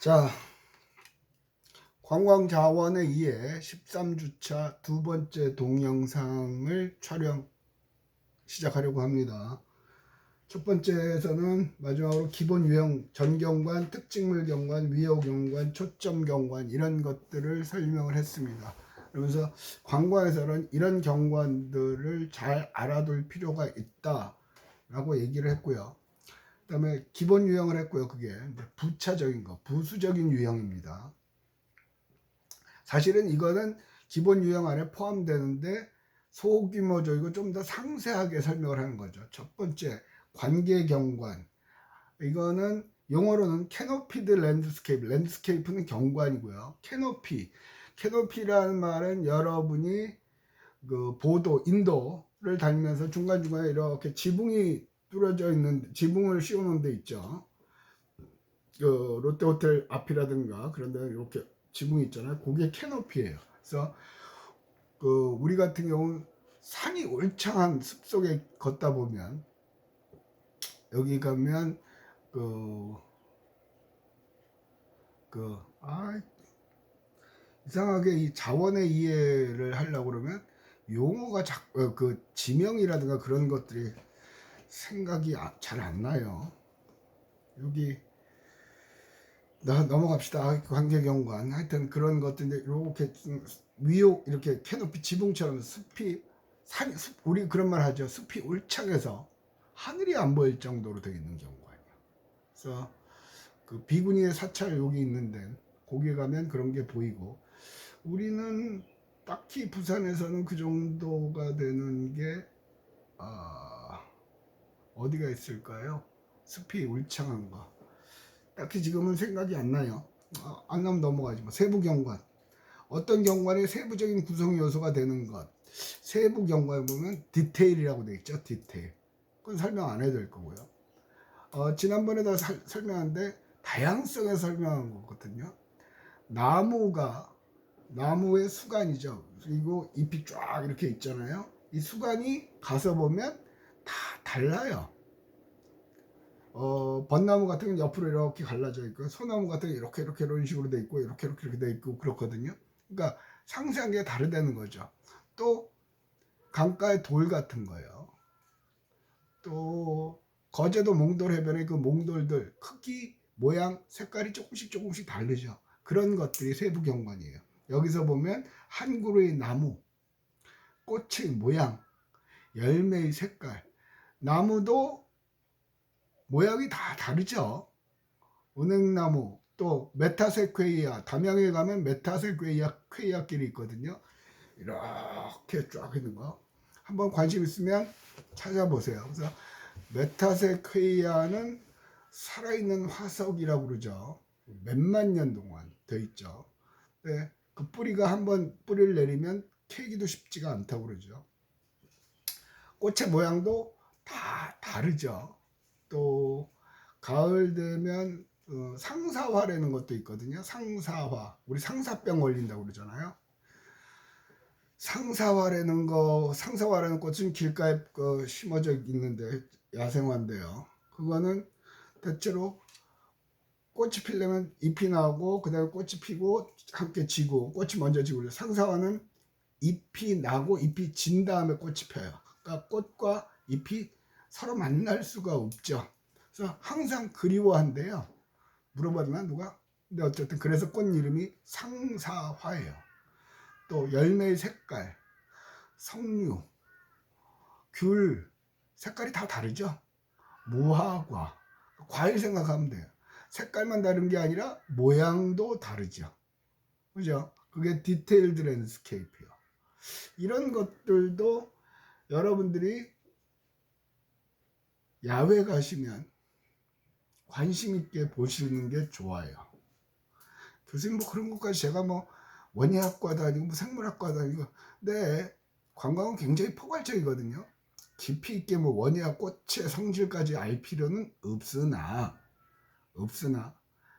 자, 관광자원에 의해 13주차 두 번째 동영상을 촬영 시작하려고 합니다. 첫 번째에서는 마지막으로 기본 유형, 전경관, 특징물 경관, 위호 경관, 초점 경관 이런 것들을 설명을 했습니다. 그러면서 관광에서는 이런 경관들을 잘 알아둘 필요가 있다 라고 얘기를 했고요. 그 다음에 기본 유형을 했고요. 그게 부차적인 거, 부수적인 유형입니다. 사실은 이거는 기본 유형 안에 포함되는데 소규모적이고 좀 더 상세하게 설명을 하는 거죠. 첫 번째, 관계경관. 이거는 용어로는 캐노피드 랜드스케이프, 랜드스케이프는 경관이고요. 캐노피라는 말은 여러분이 그 보도, 인도를 다니면서 중간중간에 이렇게 지붕이 뚫어져 있는, 지붕을 씌워놓은 데 있죠. 그 롯데호텔 앞이라든가 그런 데 이렇게 지붕이 있잖아요. 그게 캐노피예요. 그래서 그 우리 같은 경우는 산이 울창한 숲속에 걷다 보면 여기 가면 이상하게 이 자원의 이해를 하려고 그러면 용어가 그 지명이라든가 그런 것들이 생각이 잘 안 나요. 여기 넘어갑시다. 관계경관 하여튼 그런 것들인데 이렇게 위로 이렇게 캐노피 지붕처럼 숲이 우리 그런 말 하죠. 숲이 울창해서 하늘이 안 보일 정도로 되어 있는 경관이에요. 그래서 그 비구니의 사찰 여기 있는데 거기 가면 그런 게 보이고, 우리는 딱히 부산에서는 그 정도가 되는 게 어디가 있을까요? 숲이 울창한 거 딱히 지금은 생각이 안 나요. 안 나면 넘어가지. 세부 경관, 어떤 경관의 세부적인 구성 요소가 되는 것. 세부 경관에 보면 디테일이라고 되어 있죠. 디테일. 그건 설명 안 해도 될 거고요. 지난번에도 설명한데 다양성에 설명한 거거든요. 나무의 수간이죠. 그리고 잎이 쫙 이렇게 있잖아요. 이 수간이 가서 보면 다 달라요. 벚나무 같은 건 옆으로 이렇게 갈라져 있고, 소나무 같은 건 이렇게 이런 식으로 돼 있고, 이렇게 돼 있고 그렇거든요. 그러니까 상세한 게 다르다는 거죠. 또 강가의 돌 같은 거요. 또 거제도 몽돌 해변의 그 몽돌들 크기, 모양, 색깔이 조금씩 다르죠. 그런 것들이 세부 경관이에요. 여기서 보면 한 그루의 나무, 꽃의 모양, 열매의 색깔, 나무도 모양이 다 다르죠. 은행나무, 또 메타세퀘이아, 담양에 가면 메타세퀘이아 길이 있거든요. 이렇게 쫙 있는 거 한번 관심 있으면 찾아보세요. 그래서 메타세퀘이아는 살아있는 화석이라고 그러죠. 몇만 년 동안 돼 있죠. 네, 그 뿌리가 한번 뿌리를 내리면 캐기도 쉽지가 않다고 그러죠. 꽃의 모양도 다 다르죠. 또 가을 되면 상사화라는 것도 있거든요. 상사화, 우리 상사병 걸린다고 그러잖아요. 상사화라는 꽃은 길가에 심어져 있는데 야생화인데요. 그거는 대체로 꽃이 피려면 잎이 나오고 그 다음에 꽃이 피고 함께 지고, 꽃이 먼저 지고, 상사화는 잎이 나고 잎이 진 다음에 꽃이 펴요. 그러니까 꽃과 잎이 서로 만날 수가 없죠. 그래서 항상 그리워한대요. 물어봤나 누가? 근데 어쨌든 그래서 꽃 이름이 상사화예요. 또 열매의 색깔, 석류, 귤 색깔이 다 다르죠. 무화과, 과일 생각하면 돼요. 색깔만 다른 게 아니라 모양도 다르죠. 그죠? 그게 디테일드 랜드스케이프예요. 이런 것들도 여러분들이 야외 가시면 관심 있게 보시는 게 좋아요. 교수님 뭐 그런 것까지 제가 뭐 원예학과도 아니고 뭐 생물학과도 아니고, 네, 관광은 굉장히 포괄적이거든요. 깊이 있게 뭐 원예학 꽃의 성질까지 알 필요는 없으나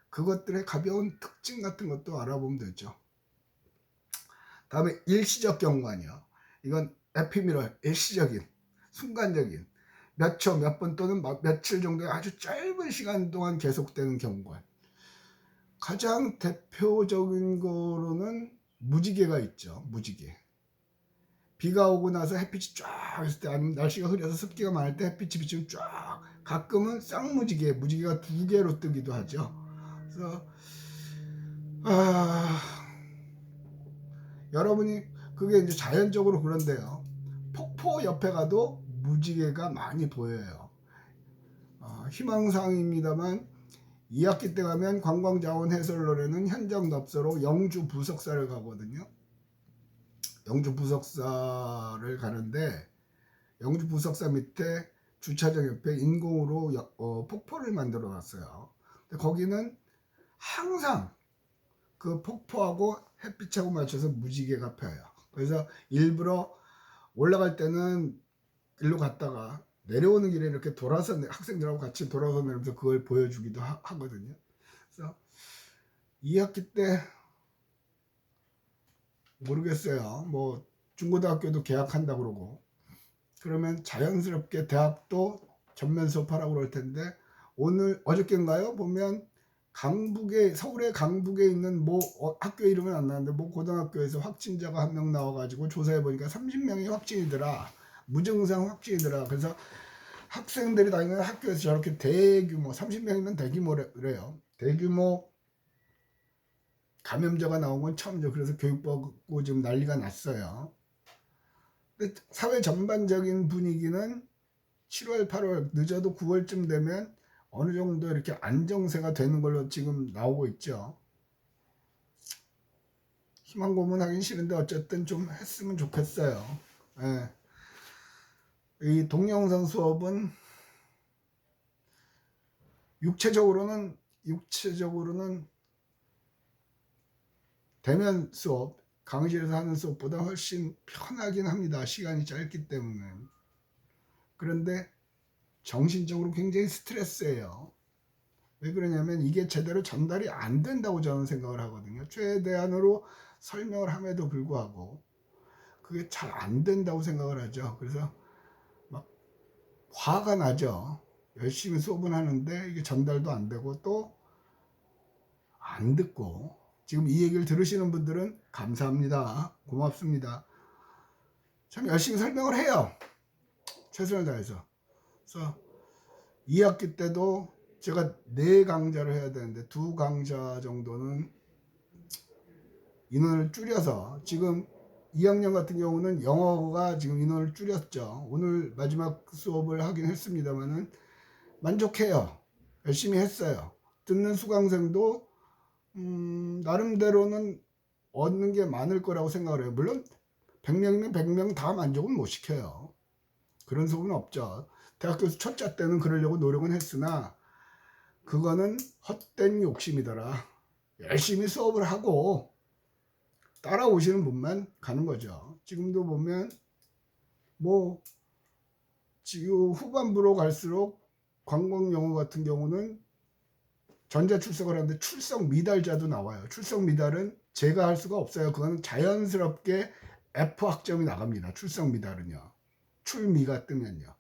그것들의 가벼운 특징 같은 것도 알아보면 되죠. 다음에 일시적 경관이요. 이건 에피미럴, 일시적인, 순간적인, 몇 초, 몇 분 또는 며칠 정도의 아주 짧은 시간 동안 계속되는 경관. 가장 대표적인 거로는 무지개가 있죠. 무지개. 비가 오고 나서 햇빛이 쫙 있을 때, 아니면 날씨가 흐려서 습기가 많을 때 햇빛이 비치면 쫙, 가끔은 쌍무지개, 무지개가 두 개로 뜨기도 하죠. 그래서 여러분이 그게 이제 자연적으로 그런데요. 폭포 옆에 가도 무지개가 많이 보여요. 희망사항입니다만 2학기 때 가면 관광자원 해설로에는 현장 납서로 영주 부석사를 가거든요. 영주 부석사를 가는데 영주 부석사 밑에 주차장 옆에 인공으로 폭포를 만들어 놨어요. 근데 거기는 항상 그 폭포하고 햇빛하고 맞춰서 무지개가 펴요. 그래서 일부러 올라갈 때는 일로 갔다가 내려오는 길에 이렇게 돌아서 학생들하고 같이 돌아서 내려면서 그걸 보여주기도 하거든요. 그래서 2학기 때 모르겠어요. 뭐 중고등학교도 개학한다 그러고 그러면 자연스럽게 대학도 전면 수업하라고 그럴 텐데 오늘 어저께인가요? 보면 강북에 서울의 강북에 있는 뭐 학교 이름은 안 나는데 뭐 고등학교에서 확진자가 한 명 나와가지고 조사해 보니까 30명이 확진이더라. 무증상 확진이더라. 그래서 학생들이 다니는 학교에서 저렇게 대규모 30명이면 대규모래요. 대규모 감염자가 나온 건 처음이죠. 그래서 교육부하고 지금 난리가 났어요. 근데 사회 전반적인 분위기는 7월, 8월, 늦어도 9월쯤 되면 어느 정도 이렇게 안정세가 되는 걸로 지금 나오고 있죠. 희망 고문하긴 싫은데 어쨌든 좀 했으면 좋겠어요. 예. 이 동영상 수업은 육체적으로는 대면 수업, 강의실에서 하는 수업보다 훨씬 편하긴 합니다. 시간이 짧기 때문에. 그런데 정신적으로 굉장히 스트레스예요. 왜 그러냐면 이게 제대로 전달이 안 된다고 저는 생각을 하거든요. 최대한으로 설명을 함에도 불구하고 그게 잘 안 된다고 생각을 하죠. 그래서 막 화가 나죠. 열심히 수업은 하는데 이게 전달도 안 되고 또 안 듣고, 지금 이 얘기를 들으시는 분들은 감사합니다. 고맙습니다. 참 열심히 설명을 해요. 최선을 다해서. 그래서 2학기 때도 제가 4강좌를 해야 되는데 2강좌 정도는 인원을 줄여서, 지금 2학년 같은 경우는 영어가 지금 인원을 줄였죠. 오늘 마지막 수업을 하긴 했습니다만은 만족해요. 열심히 했어요. 듣는 수강생도 나름대로는 얻는 게 많을 거라고 생각을 해요. 물론 100명이면 100명 다 만족은 못 시켜요. 그런 수업은 없죠. 대학교에서 첫째 때는 그러려고 노력은 했으나 그거는 헛된 욕심이더라. 열심히 수업을 하고 따라오시는 분만 가는 거죠. 지금도 보면 뭐 지금 후반부로 갈수록 관광영어 같은 경우는 전자출석을 하는데 출석 미달자도 나와요. 출석 미달은 제가 할 수가 없어요. 그거는 자연스럽게 F 학점이 나갑니다. 출석 미달은요. 출미가 뜨면요.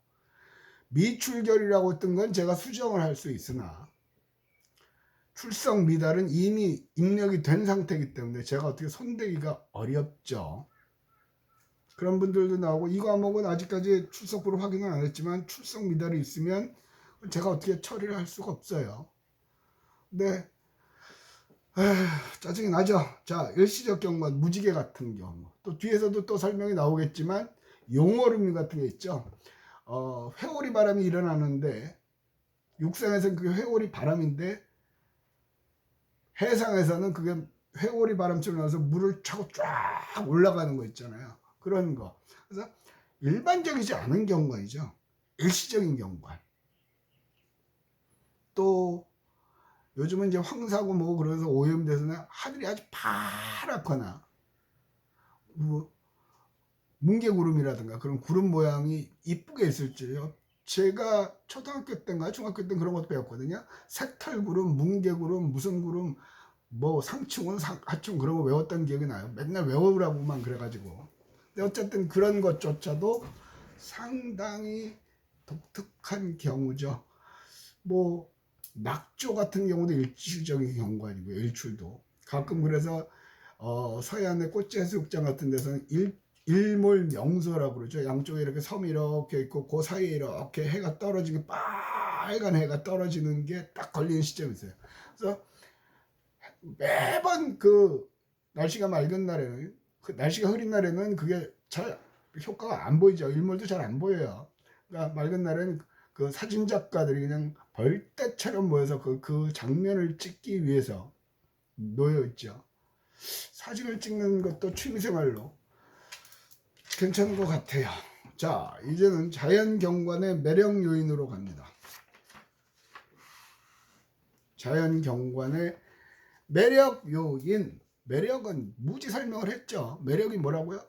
미출결이라고 뜬 건 제가 수정을 할 수 있으나 출석 미달은 이미 입력이 된 상태이기 때문에 제가 어떻게 손대기가 어렵죠. 그런 분들도 나오고 이 과목은 아직까지 출석부로 확인은 안 했지만 출석 미달이 있으면 제가 어떻게 처리를 할 수가 없어요. 근데 짜증이 나죠. 자, 일시적 경관, 무지개 같은 경우, 또 뒤에서도 또 설명이 나오겠지만 용얼음 같은 게 있죠. 회오리 바람이 일어나는데 육상에서는 그게 회오리 바람인데 해상에서는 그게 회오리 바람처럼 나서 물을 차고 쫙 올라가는 거 있잖아요. 그런 거. 그래서 일반적이지 않은 경관이죠. 일시적인 경관. 또 요즘은 이제 황사고 뭐고 그래서 오염돼서는 하늘이 아주 파랗거나 뭐 뭉게구름이라든가 그런 구름 모양이 이쁘게 있을지요. 제가 초등학교 때인가 중학교 때 그런 것도 배웠거든요. 색탈구름, 뭉게구름, 무슨 구름, 뭐 상충은 하충 그런 거 외웠던 기억이 나요. 맨날 외우라고만 그래가지고. 근데 어쨌든 그런 것조차도 상당히 독특한 경우죠. 뭐 낙조 같은 경우도 일출적인 경우가 아니고 일출도 가끔 그래서 서해안의 꽃제 해수욕장 같은 데서는 일몰명소라고 그러죠. 양쪽에 이렇게 섬이 이렇게 있고 그 사이에 이렇게 해가 떨어지게 빨간 해가 떨어지는 게 딱 걸리는 시점이 있어요. 그래서 매번 그 날씨가 맑은 날에는 그 날씨가 흐린 날에는 그게 잘 효과가 안 보이죠. 일몰도 잘 안 보여요. 그러니까 맑은 날에는 그 사진 작가들이 그냥 벌떼처럼 모여서 그 장면을 찍기 위해서 놓여 있죠. 사진을 찍는 것도 취미생활로 괜찮은 것 같아요. 자, 이제는 자연경관의 매력 요인으로 갑니다. 자연경관의 매력 요인. 매력은 무지 설명을 했죠. 매력이 뭐라고요?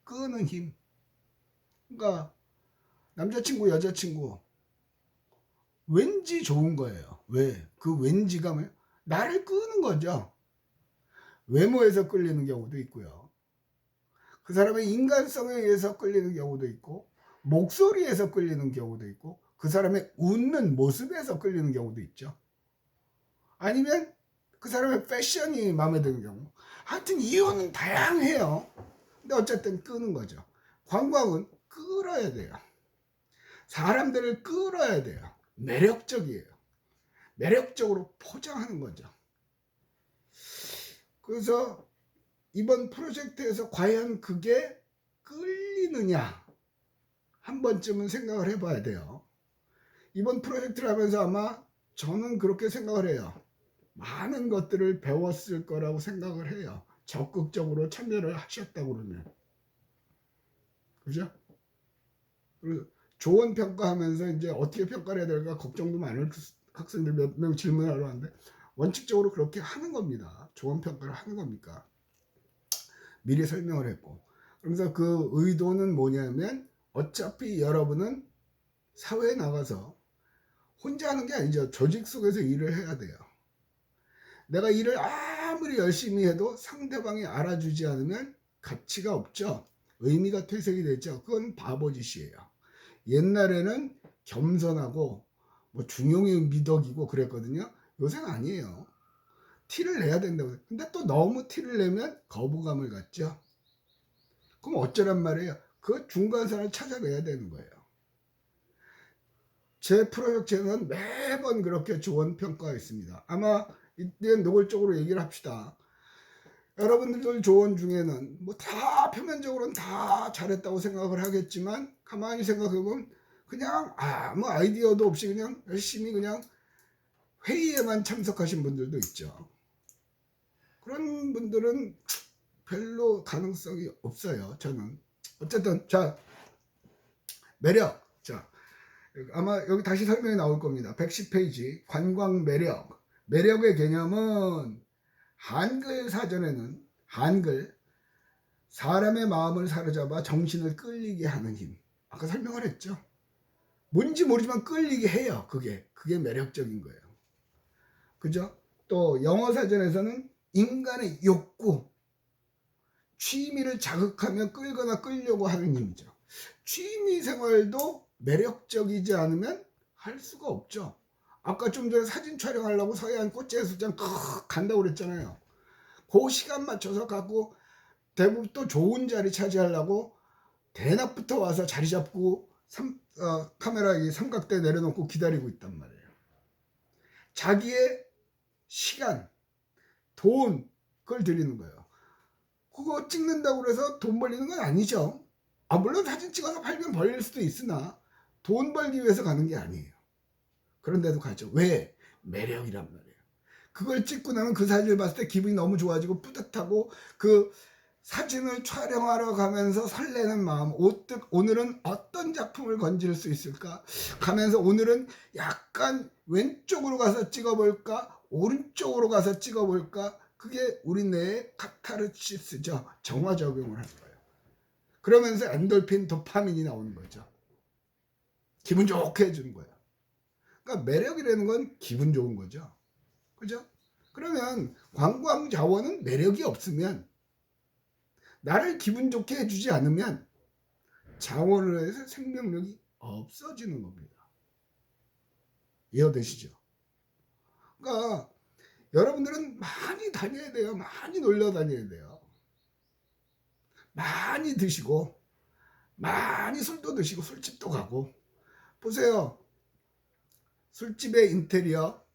끄는 힘. 그러니까 남자친구, 여자친구 왠지 좋은 거예요. 왜? 그 왠지가 뭐예요? 나를 끄는 거죠. 외모에서 끌리는 경우도 있고요. 그 사람의 인간성에 의해서 끌리는 경우도 있고, 목소리에서 끌리는 경우도 있고, 그 사람의 웃는 모습에서 끌리는 경우도 있죠. 아니면 그 사람의 패션이 마음에 드는 경우. 하여튼 이유는 다양해요. 근데 어쨌든 끄는 거죠. 관광은 끌어야 돼요. 사람들을 끌어야 돼요. 매력적이에요. 매력적으로 포장하는 거죠. 그래서 이번 프로젝트에서 과연 그게 끌리느냐 한 번쯤은 생각을 해봐야 돼요. 이번 프로젝트를 하면서 아마 저는 그렇게 생각을 해요. 많은 것들을 배웠을 거라고 생각을 해요. 적극적으로 참여를 하셨다고 그러면. 그죠? 그리고 조언 평가하면서 이제 어떻게 평가를 해야 될까 걱정도 많을 학생들 몇 명 질문하러 왔는데 원칙적으로 그렇게 하는 겁니다. 조언 평가를 하는 겁니까? 미리 설명을 했고. 그래서 그 의도는 뭐냐면 어차피 여러분은 사회에 나가서 혼자 하는 게 아니죠. 조직 속에서 일을 해야 돼요. 내가 일을 아무리 열심히 해도 상대방이 알아주지 않으면 가치가 없죠. 의미가 퇴색이 되죠. 그건 바보짓이에요. 옛날에는 겸손하고 뭐 중용의 미덕이고 그랬거든요. 요새는 아니에요. 티를 내야 된다고. 근데 또 너무 티를 내면 거부감을 갖죠. 그럼 어쩌란 말이에요? 그 중간선을 찾아내야 되는 거예요. 제 프로젝트에는 매번 그렇게 좋은 평가가 있습니다. 아마 이때 노골적으로 얘기를 합시다. 여러분들 조언 중에는 뭐 다 표면적으로는 다 잘했다고 생각을 하겠지만 가만히 생각해보면 그냥 아무 아이디어도 없이 그냥 열심히 그냥 회의에만 참석하신 분들도 있죠. 그런 분들은 별로 가능성이 없어요. 저는 어쨌든 자 매력. 자 아마 여기 다시 설명이 나올 겁니다. 110페이지 관광 매력. 매력의 개념은 한글 사전에는 한글 사람의 마음을 사로잡아 정신을 끌리게 하는 힘. 아까 설명을 했죠. 뭔지 모르지만 끌리게 해요. 그게 매력적인 거예요. 그죠? 또 영어 사전에서는 인간의 욕구, 취미를 자극하면 끌거나 끌려고 하는 힘이죠. 취미 생활도 매력적이지 않으면 할 수가 없죠. 아까 좀 전에 사진 촬영하려고 서해안 꽃제 해수욕장 간다고 그랬잖아요. 그 시간 맞춰서 갖고 대부분 또 좋은 자리 차지하려고 대낮부터 와서 자리 잡고 카메라 이 삼각대 내려놓고 기다리고 있단 말이에요. 자기의 시간, 돈 그걸 드리는 거예요. 그거 찍는다고 해서 돈 벌리는 건 아니죠. 물론 사진 찍어서 팔면 벌릴 수도 있으나 돈 벌기 위해서 가는 게 아니에요. 그런데도 가죠. 왜? 매력이란 말이에요. 그걸 찍고 나면 그 사진을 봤을 때 기분이 너무 좋아지고 뿌듯하고 그 사진을 촬영하러 가면서 설레는 마음. 오늘은 어떤 작품을 건질 수 있을까? 가면서 오늘은 약간 왼쪽으로 가서 찍어볼까? 오른쪽으로 가서 찍어볼까? 그게 우리 뇌의 카타르시스죠. 정화작용을 할 거예요. 그러면서 엔돌핀, 도파민이 나오는 거죠. 기분 좋게 해주는 거예요. 그러니까 매력이라는 건 기분 좋은 거죠. 그죠? 그러면 관광 자원은 매력이 없으면 나를 기분 좋게 해주지 않으면 자원을 해서 생명력이 없어지는 겁니다. 이해되시죠? 그러니까 여러분들은 많이 다녀야 돼요. 많이 놀러 다녀야 돼요. 많이 드시고 많이 술도 드시고 술집도 가고. 보세요. 술집의 인테리어,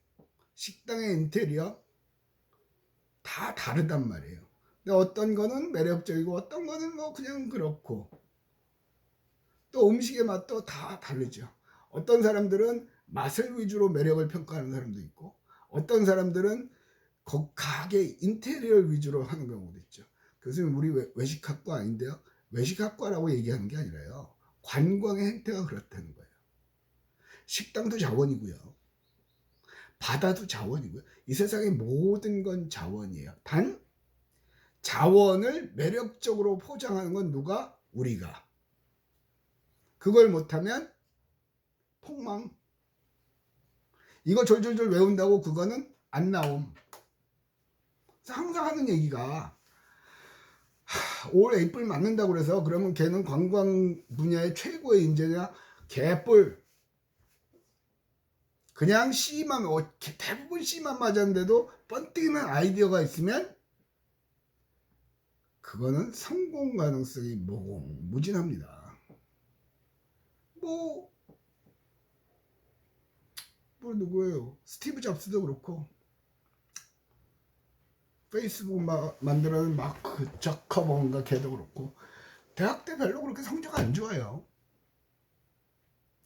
식당의 인테리어 다 다르단 말이에요. 근데 어떤 거는 매력적이고 어떤 거는 뭐 그냥 그렇고, 또 음식의 맛도 다 다르죠. 어떤 사람들은 맛을 위주로 매력을 평가하는 사람도 있고, 어떤 사람들은 가게 인테리어 위주로 하는 경우도 있죠. 교수님, 우리 외식학과 아닌데요. 외식학과라고 얘기하는 게 아니라요, 관광의 행태가 그렇다는 거예요. 식당도 자원이고요, 바다도 자원이고요. 이 세상의 모든 건 자원이에요. 단 자원을 매력적으로 포장하는 건 누가? 우리가. 그걸 못하면 폭망. 이거 졸졸졸 외운다고 그거는 안 나옴. 항상 하는 얘기가, 올 에이플 맞는다고 그래서 그러면 걔는 관광 분야의 최고의 인재냐? 개뿔. 그냥 C만, 대부분 C만 맞았는데도 번뜩이는 아이디어가 있으면 그거는 성공 가능성이 무진합니다. 뭐 누구예요? 스티브 잡스도 그렇고, 페이스북 만들어낸 마크 저커버인가 걔도 그렇고, 대학 때 별로 그렇게 성적 안 좋아요.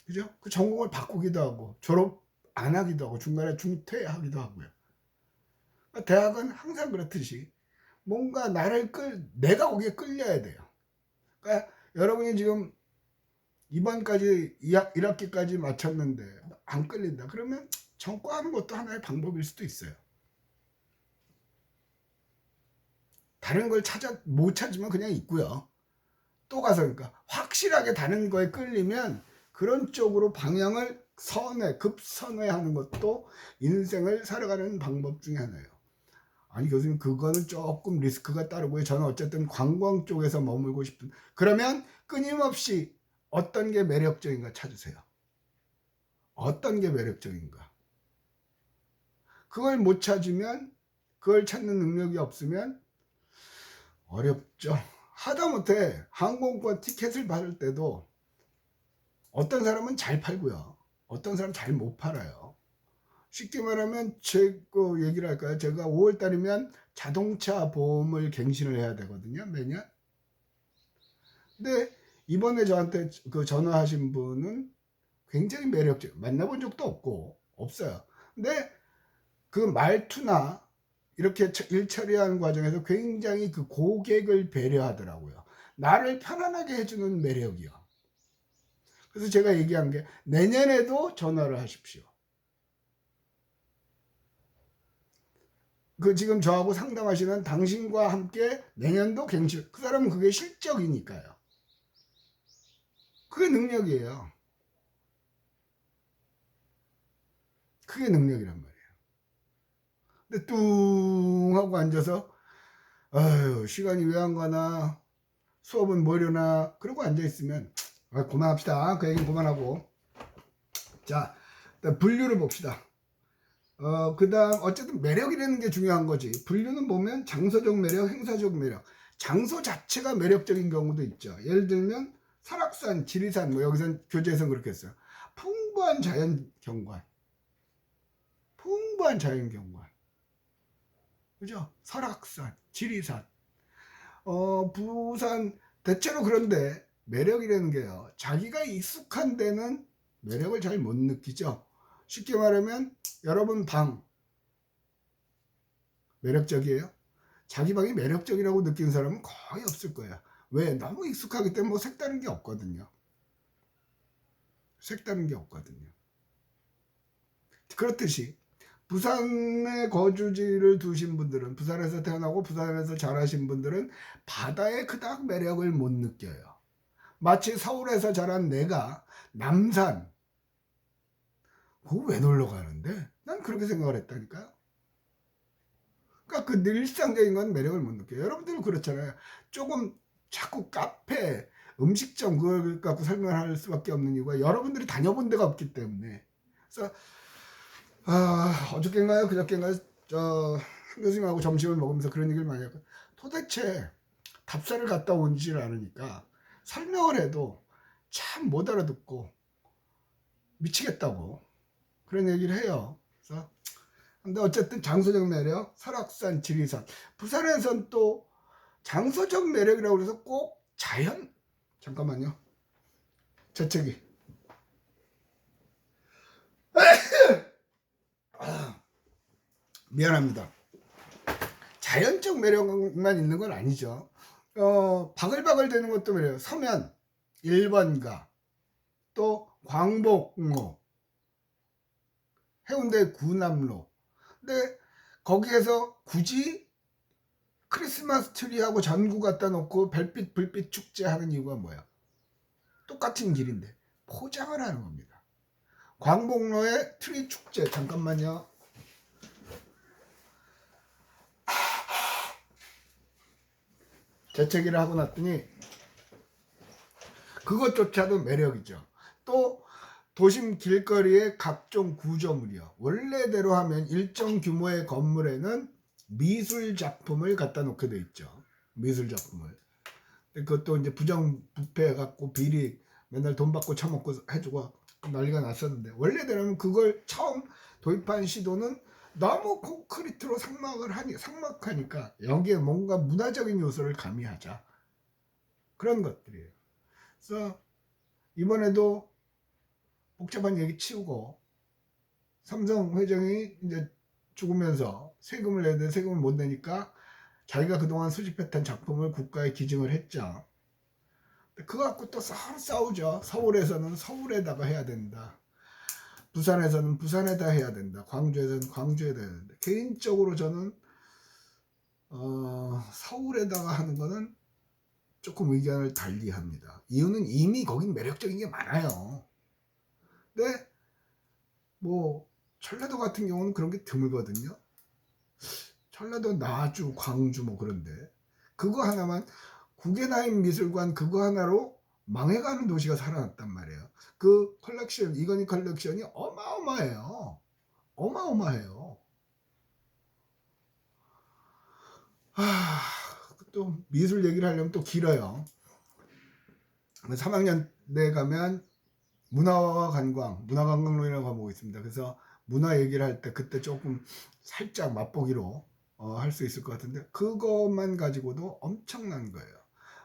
그죠? 그 전공을 바꾸기도 하고 졸업 안 하기도 하고 중간에 중퇴하기도 하고요. 대학은 항상 그렇듯이 뭔가 내가 거기에 끌려야 돼요. 그러니까 여러분이 지금 이번까지 1학기까지 마쳤는데 안 끌린다 그러면 전과하는 것도 하나의 방법일 수도 있어요. 다른 걸 못 찾으면 그냥 있고요. 또 가서, 그러니까 확실하게 다른 거에 끌리면 그런 쪽으로 방향을 급선회하는 것도 인생을 살아가는 방법 중에 하나예요. 아니 교수님, 그거는 조금 리스크가 따르고요. 저는 어쨌든 관광 쪽에서 머물고 싶은. 그러면 끊임없이 어떤 게 매력적인가 찾으세요. 어떤 게 매력적인가. 그걸 못 찾으면, 그걸 찾는 능력이 없으면 어렵죠. 하다못해 항공권 티켓을 받을 때도 어떤 사람은 잘 팔고요, 어떤 사람은 잘 못 팔아요. 쉽게 말하면 얘기를 할까요? 제가 5월달이면 자동차 보험을 갱신을 해야 되거든요, 매년. 근데 이번에 저한테 전화하신 분은 굉장히 매력적, 만나본 적도 없어요. 근데 그 말투나 이렇게 일 처리하는 과정에서 굉장히 그 고객을 배려하더라고요. 나를 편안하게 해주는 매력이요. 그래서 제가 얘기한 게, 내년에도 전화를 하십시오. 지금 저하고 상담하시는 당신과 함께 내년도 갱신. 그 사람은 그게 실적이니까요. 그게 능력이에요. 그게 능력이란 말이에요. 근데 뚱 하고 앉아서 아유 시간이 왜 안 가나, 수업은 뭐려나, 그러고 앉아있으면 그만합시다. 그 얘기는 그만하고, 자 분류를 봅시다. 그 다음 어쨌든 매력이라는 게 중요한 거지. 분류는 보면 장소적 매력, 행사적 매력. 장소 자체가 매력적인 경우도 있죠. 예를 들면 설악산, 지리산, 뭐 여기선 교재에서는 그렇게 했어요. 풍부한 자연 경관, 그죠? 설악산, 지리산, 부산, 대체로. 그런데 매력이라는 게요, 자기가 익숙한 데는 매력을 잘 못 느끼죠. 쉽게 말하면 여러분 방 매력적이에요? 자기 방이 매력적이라고 느끼는 사람은 거의 없을 거예요. 왜? 너무 익숙하기 때문에 뭐 색다른 게 없거든요. 그렇듯이 부산에 거주지를 두신 분들은, 부산에서 태어나고 부산에서 자라신 분들은 바다에 그닥 매력을 못 느껴요. 마치 서울에서 자란 내가 남산, 그거 왜 놀러 가는데? 난 그렇게 생각을 했다니까요. 그러니까 그 일상적인 건 매력을 못 느껴요. 여러분들은 그렇잖아요. 조금 자꾸 카페, 음식점 그걸 갖고 설명할 수밖에 없는 이유가 여러분들이 다녀본 데가 없기 때문에. 그래서 어저께인가요? 그저께인가요? 한 교수님하고 점심을 먹으면서 그런 얘기를 많이 했고, 도대체 답사를 갔다 온지를 않으니까 설명을 해도 참 못 알아듣고 미치겠다고 그런 얘기를 해요. 그래서 근데 어쨌든 장소적 매력, 설악산, 지리산, 부산에선 또 장소적 매력이라고 그래서 꼭 자연, 잠깐만요, 재채기. 미안합니다. 자연적 매력만 있는 건 아니죠. 바글바글 되는 것도 매력. 서면 1번가, 또 광복로, 해운대 구남로. 근데 거기에서 굳이 크리스마스 트리하고 전구 갖다 놓고 별빛 불빛 축제 하는 이유가 뭐야? 똑같은 길인데 포장을 하는 겁니다. 광복로의 트리 축제, 잠깐만요. 재채기를 하고 났더니 그것조차도 매력이죠. 또 도심 길거리의 각종 구조물이요. 원래대로 하면 일정 규모의 건물에는 미술 작품을 갖다 놓게 돼 있죠. 미술 작품을. 그것도 이제 부정부패 갖고 비리 맨날 돈 받고 처먹고 해주고 난리가 났었는데, 원래대로는 그걸 처음 도입한 시도는 너무 콘크리트로 상막하니까 여기에 뭔가 문화적인 요소를 가미하자, 그런 것들이에요. 그래서 이번에도 복잡한 얘기 치우고, 삼성 회장이 이제 죽으면서 세금을 내야 돼, 세금을 못 내니까 자기가 그동안 수집했던 작품을 국가에 기증을 했죠. 그거 갖고 또 서로 싸우죠. 서울에서는 서울에다가 해야 된다, 부산에서는 부산에다 해야 된다, 광주에서는 광주에다 해야 된다. 개인적으로 저는 서울에다가 하는 거는 조금 의견을 달리합니다. 이유는 이미 거긴 매력적인 게 많아요. 근데 뭐 전라도 같은 경우는 그런 게 드물거든요. 전라도 나주, 광주 뭐 그런데 그거 하나만, 구겐하임 미술관 그거 하나로 망해가는 도시가 살아났단 말이에요. 그 컬렉션, 이건희 컬렉션이 어마어마해요. 어마어마해요. 또 미술 얘기를 하려면 또 길어요. 3학년 내 가면 문화관광론이라고 하고 있습니다. 그래서 문화 얘기를 할 때 그때 조금 살짝 맛보기로 할 수 있을 것 같은데, 그것만 가지고도 엄청난 거예요.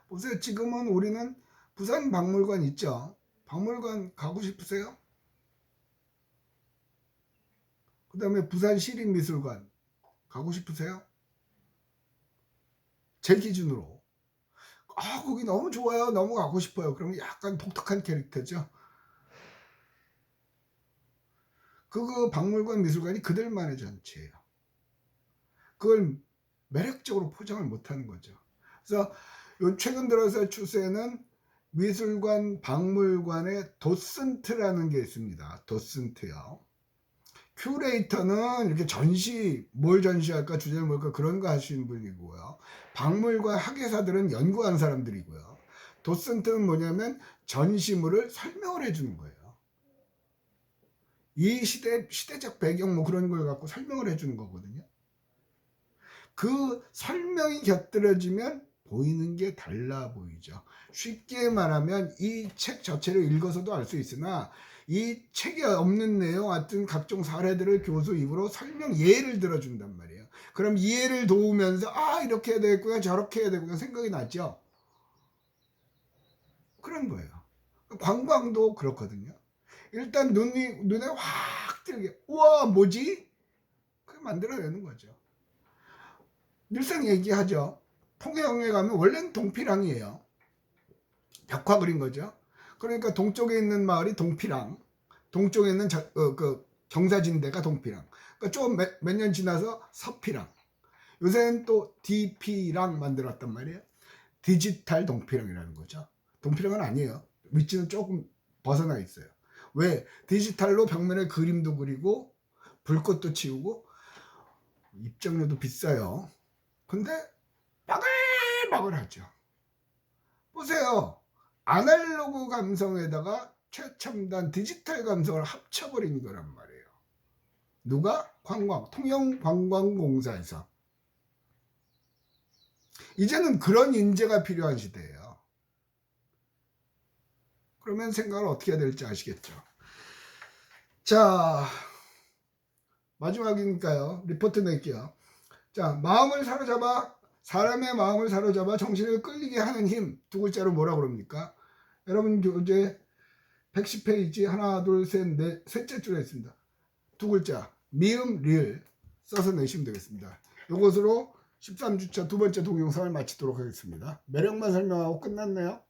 보세요. 지금은 우리는 부산 박물관 있죠. 박물관 가고 싶으세요? 그 다음에 부산 시립미술관 가고 싶으세요? 제 기준으로 거기 너무 좋아요, 너무 가고 싶어요. 그러면 약간 독특한 캐릭터죠. 그거 박물관 미술관이 그들만의 전체예요. 그걸 매력적으로 포장을 못하는 거죠. 그래서 최근 들어서 추세는 미술관 박물관에 도슨트라는 게 있습니다. 도슨트요. 큐레이터는 이렇게 뭘 전시할까, 주제는 뭘까, 그런 거 하시는 분이고요. 박물관 학예사들은 연구한 사람들이고요. 도슨트는 뭐냐면 전시물을 설명을 해주는 거예요. 이 시대적 배경 뭐 그런 걸 갖고 설명을 해주는 거거든요. 그 설명이 곁들여지면 보이는 게 달라 보이죠. 쉽게 말하면 이 책 자체를 읽어서도 알 수 있으나 이 책에 없는 내용, 하여튼 각종 사례들을 교수 입으로 설명 예를 들어준단 말이에요. 그럼 이해를 도우면서 이렇게 해야 되겠구나, 저렇게 해야 되겠구나 생각이 나죠. 그런 거예요. 관광도 그렇거든요. 일단 눈에 확 띄게, 우와 뭐지? 그게 만들어내는 거죠. 늘상 얘기하죠. 통영에 가면 원래는 동피랑이에요. 벽화 그린 거죠. 그러니까 동쪽에 있는 마을이 동피랑, 동쪽에 있는 그 경사진대가 동피랑. 그러니까 좀 몇 년 지나서 서피랑. 요새는 또 DP랑 만들었단 말이에요. 디지털 동피랑이라는 거죠. 동피랑은 아니에요. 위치는 조금 벗어나 있어요. 왜? 디지털로 벽면에 그림도 그리고 불꽃도 치우고 입장료도 비싸요. 근데 바글바글하죠. 보세요. 아날로그 감성에다가 최첨단 디지털 감성을 합쳐버린 거란 말이에요. 누가? 통영관광공사에서. 이제는 그런 인재가 필요한 시대예요. 그러면 생각을 어떻게 해야 될지 아시겠죠? 자, 마지막이니까요. 리포트 낼게요. 자, 사람의 마음을 사로잡아 정신을 끌리게 하는 힘. 두 글자로 뭐라 그럽니까? 여러분 교재 110페이지 하나, 둘, 셋, 넷, 셋째 줄에 있습니다. 두 글자, 미음, 리을 써서 내시면 되겠습니다. 이것으로 13주차 두 번째 동영상을 마치도록 하겠습니다. 매력만 설명하고 끝났네요.